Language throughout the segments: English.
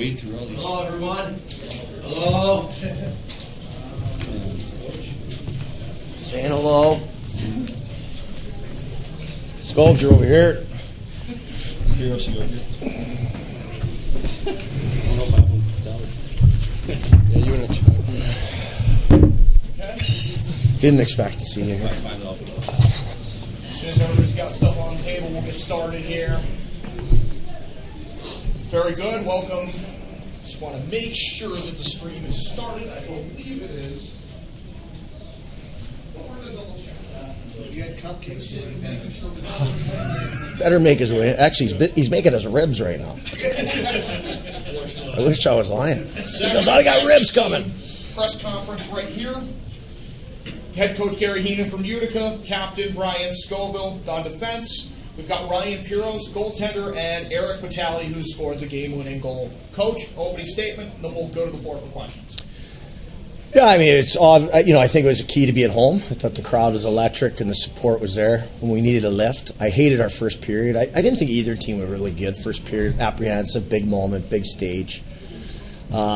wade through all these. Hello, everyone. Hello. Saying hello. Scobes, you're over here. Heroes, you over here. I don't know if I went down. Yeah, you wouldn't expect me. Didn't expect to see you here. I find out. As soon as everybody's got stuff on the table, we'll get started here. Very good. Welcome. Just want to make sure that the stream is started. I believe it is. But we're going to double check that. You had cupcakes sitting there. Better make his way. Actually, he's making us ribs right now. I wish I was lying. He goes, I got ribs coming. Press conference right here. Head coach Gary Heenan from Utica, captain Brian Scoville on defense. We've got Ryan Piros, goaltender, and Eric Vitale, who scored the game-winning goal. Coach, opening statement, and then we'll go to the floor for questions. Yeah, I mean, it's all, I think it was a key to be at home. I thought the crowd was electric and the support was there when we needed a lift. I hated our first period. I didn't think either team were really good. First period, apprehensive, big moment, big stage.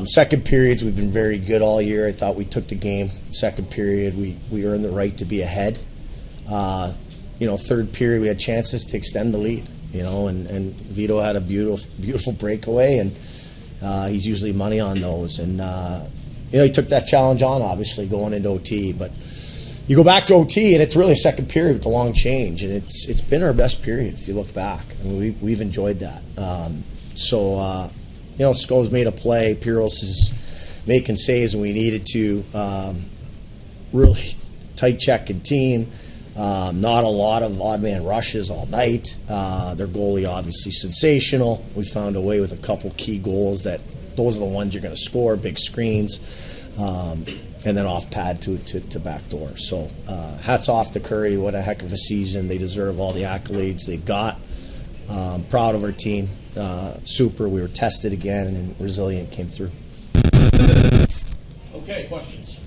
Second periods, we've been very good all year. I thought we took the game. Second period, we earned the right to be ahead. Third period, we had chances to extend the lead, and Vito had a beautiful breakaway, and he's usually money on those. And, he took that challenge on, obviously, going into OT. But you go back to OT, and it's really a second period with a long change, and it's been our best period if you look back. I mean, we've enjoyed that. Sco's made a play. Piros is making saves when we needed to. Really tight checking team. Not a lot of odd man rushes all night. Their goalie obviously sensational. We found a way with a couple key goals that those are the ones you're going to score, big screens, and then off pad to back door. So hats off to Curry. What a heck of a season. They deserve all the accolades they've got. Proud of our team. Super. We were tested again, and Resilient came through. Okay, questions?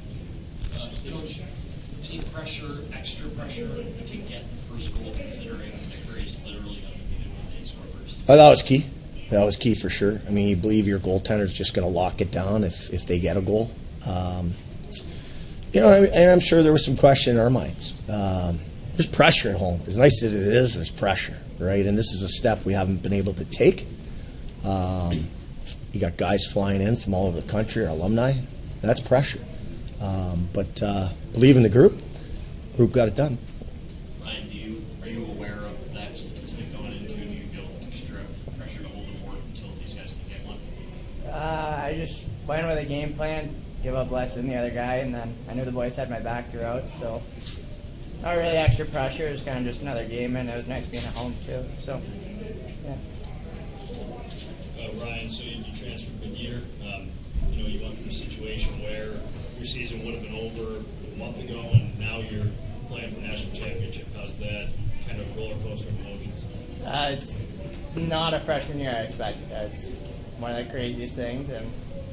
Coach, any pressure, extra pressure to get the first goal, considering that Curry's literally undefeated when they score first? That was key. That was key for sure. I mean, you believe your goaltender's just going to lock it down if they get a goal. And I'm sure there was some question in our minds. There's pressure at home. As nice as it is, there's pressure, right? And this is a step we haven't been able to take. You got guys flying in from all over the country, our alumni. That's pressure. But believe in the group. Group got it done. Ryan, are you aware of that statistic going into? Do you feel extra pressure to hold the fort until these guys can get one? I just went with a game plan, give up less than the other guy, and then I knew the boys had my back throughout, so not really extra pressure. It was kind of just another game, and it was nice being at home too. So, yeah. Ryan, so you transferred mid-year. You went from a situation where your season would have been over a month ago, and now you're playing for national championship. How's that kind of roller coaster of emotions? It's not a freshman year I expected. It's one of the craziest things, and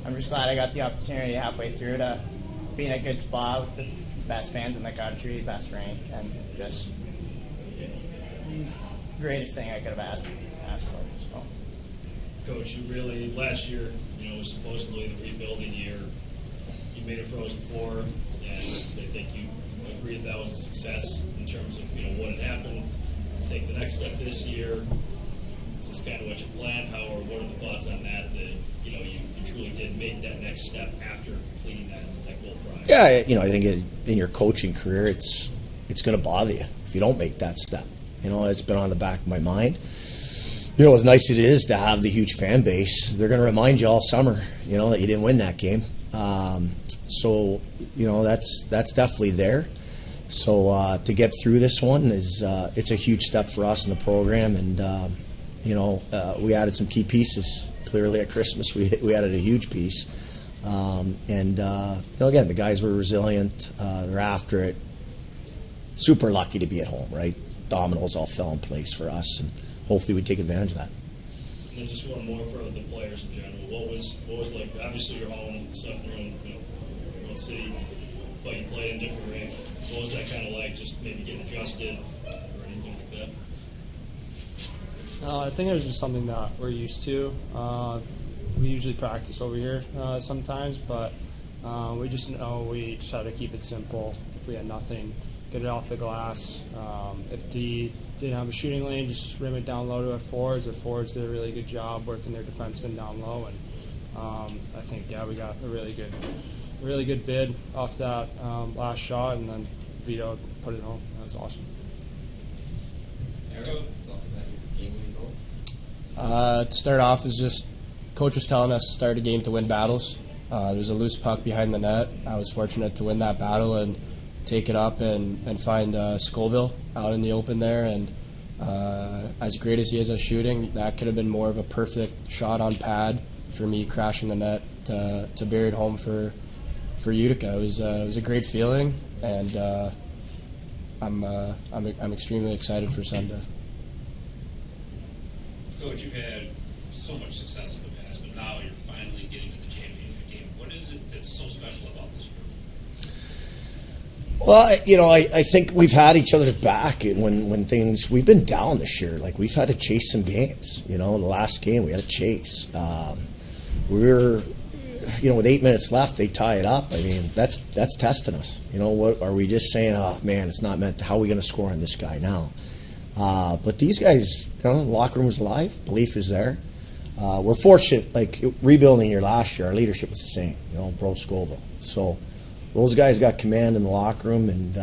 I'm just glad I got the opportunity halfway through to be in a good spot with the best fans in the country, best rank, and just greatest thing I could have asked for. So. Coach, you really, last year, was supposedly the rebuilding year. You made a Frozen Four, and I think you agreed that was a success in terms of what had happened. Take the next step this year. Is this kind of what you planned? What are the thoughts on that? That you truly did make that next step after completing that goal prize. Yeah, I think in your coaching career, it's going to bother you if you don't make that step. It's been on the back of my mind. As nice it is to have the huge fan base, they're going to remind you all summer, that you didn't win that game. So that's definitely there. So to get through this one it's a huge step for us in the program, and we added some key pieces. Clearly at Christmas we added a huge piece, again, the guys were resilient. They're after it. Super lucky to be at home, right? Dominoes all fell in place for us, and hopefully we take advantage of that. And then just one more for the players in general. What was like? Obviously, you're home, slept in your own city, but you played in different rink. What was that kind of like? Just maybe getting adjusted or anything like that? I think it was just something that we're used to. we usually practice over here sometimes, but we just know we just have to keep it simple. If we had nothing, get it off the glass. If D didn't have a shooting lane, just rim it down low to our forwards. Our forwards did a really good job working their defensemen down low, and I think we got a really good bid off that last shot, and then Vito put it home. That was awesome. Arrow, talk about your game-winning goal. To start off, is just coach was telling us to start a game to win battles. There was a loose puck behind the net. I was fortunate to win that battle and take it up and find Scoville out in the open there. And as great as he is at shooting, that could have been more of a perfect shot on pad for me crashing the net to bury it home for Utica. It was a great feeling, and I'm extremely excited for Sunday. Coach, you've had so much success in the past, but now you're finally getting to the championship game. What is it that's so special about this group? Well, I think we've had each other's back when we've been down this year. Like, we've had to chase some games. The last game we had to chase. With 8 minutes left, they tie it up. I mean, that's testing us. What are we just saying? Oh man, it's not meant. How are we going to score on this guy now? But these guys, the locker room is alive. Belief is there. We're fortunate. Like, rebuilding here last year, our leadership was the same. Bro Scoville. So those guys got command in the locker room, and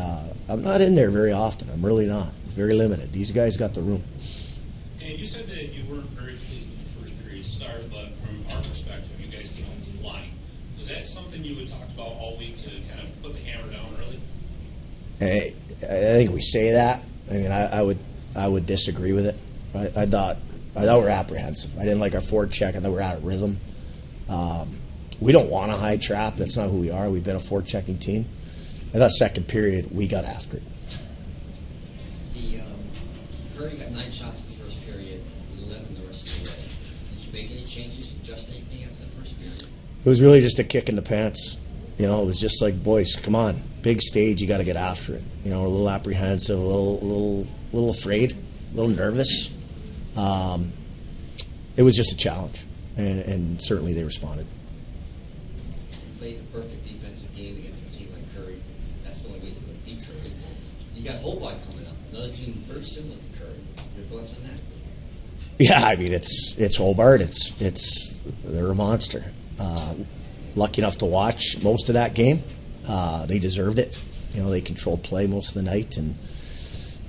I'm not in there very often. I'm really not. It's very limited. These guys got the room. And you said that you weren't very pleased with the first period start, but from our perspective, you guys came out flying. Was that something you had talked about all week to kind of put the hammer down early? I think we say that. I mean, I would disagree with it. I thought we were apprehensive. I didn't like our forward check. I thought we were out of rhythm. We don't want a high trap. That's not who we are. We've been a forward checking team. I thought second period we got after it. Curry got 9 shots in the first period, 11 the rest of the way. Did you make any changes, adjust anything after the first period? It was really just a kick in the pants. It was just like, boys, come on, big stage, you got to get after it. A little apprehensive, a little afraid, a little nervous. It was just a challenge, and certainly they responded. You played the perfect defensive game against a team like Curry. That's the only way you can beat Curry. You got Hobart coming up, another team very similar to Curry. Your thoughts on that? Yeah, I mean, it's Hobart. They're a monster. Lucky enough to watch most of that game. They deserved it. They controlled play most of the night, and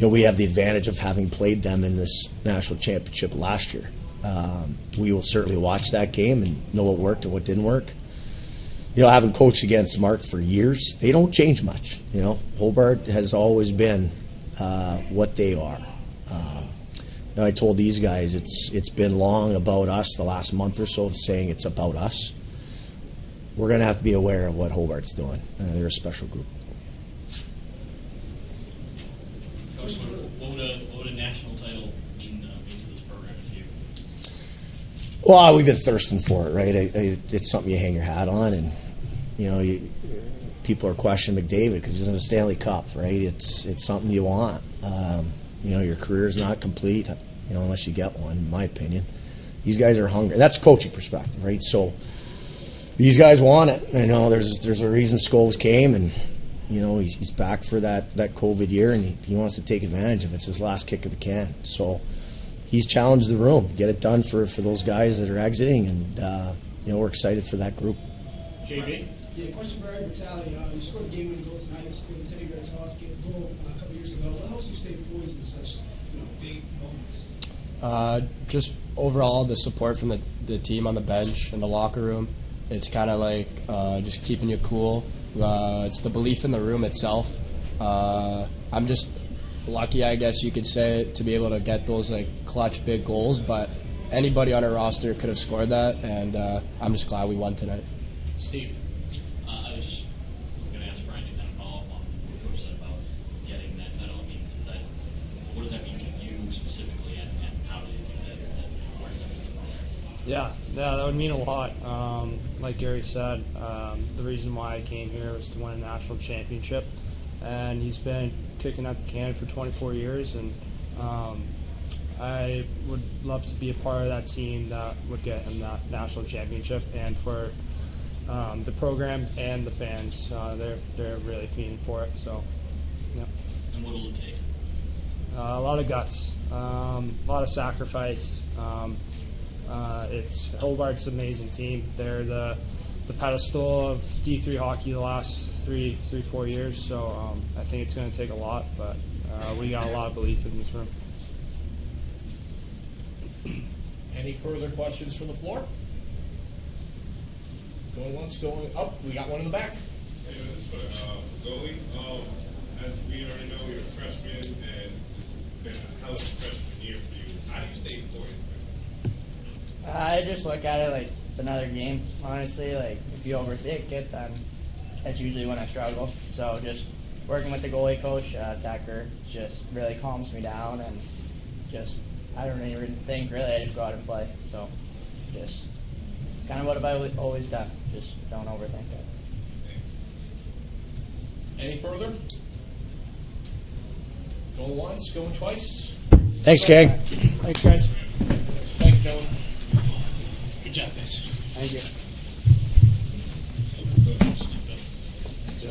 we have the advantage of having played them in this national championship last year. We will certainly watch that game and know what worked and what didn't work. Having coached against Mark for years, they don't change much. Hobart has always been what they are. I told these guys it's been long about us, the last month or so, of saying it's about us. We're going to have to be aware of what Hobart's doing. They're a special group. Coach, what would a national title mean to this program to you? Well, we've been thirsting for it, right? It's something you hang your hat on, and people are questioning McDavid because he's in a Stanley Cup, right? It's something you want. Your career is not complete, unless you get one, in my opinion. These guys are hungry. That's a coaching perspective, right? So these guys want it. There's a reason Scholes came, and he's back for that COVID year, and he wants to take advantage of it. It's his last kick of the can. So he's challenged the room, get it done for those guys that are exiting, and we're excited for that group. JB? Yeah, question for Eric Vitale. You scored the game-winning goal tonight. You scored the Teddy Bertos goal a couple years ago. What helps you stay poised in such big moments? Just overall, the support from the team on the bench and the locker room. It's kind of like just keeping you cool. It's the belief in the room itself. I'm just lucky, I guess you could say, to be able to get those clutch big goals. But anybody on our roster could have scored that, and I'm just glad we won tonight. Steve, I was just going to ask Brian to kind of follow up on what Coach said about getting that title. I mean, what does that mean to you specifically, and how do you think that where does that mean to the program? Yeah, that would mean a lot. Like Gary said, the reason why I came here was to win a national championship, and he's been kicking at the can for 24 years, and I would love to be a part of that team that would get him that national championship, and for the program and the fans, they're really feeding for it. So, yeah. And what will it take? A lot of guts, a lot of sacrifice. It's Hobart's an amazing team. They're the pedestal of D3 hockey the last 4 years. So I think it's going to take a lot, but we got a lot of belief in this room. Any further questions from the floor? Going once, going up. We got one in the back. Hey, this is for goalie. As we already know, you're a freshman, and this has been a hell of a freshman year for you. How do you stay poised? I just look at it like it's another game. Honestly, like if you overthink it, then that's usually when I struggle. So just working with the goalie coach, Decker, just really calms me down, and just I don't even think really. I just go out and play. So just kind of what I've always done. Just don't overthink it. Any further? Going once, going twice. Thanks, gang. Thanks, guys. Thank you, gentlemen. Good job, guys. Thank you. So,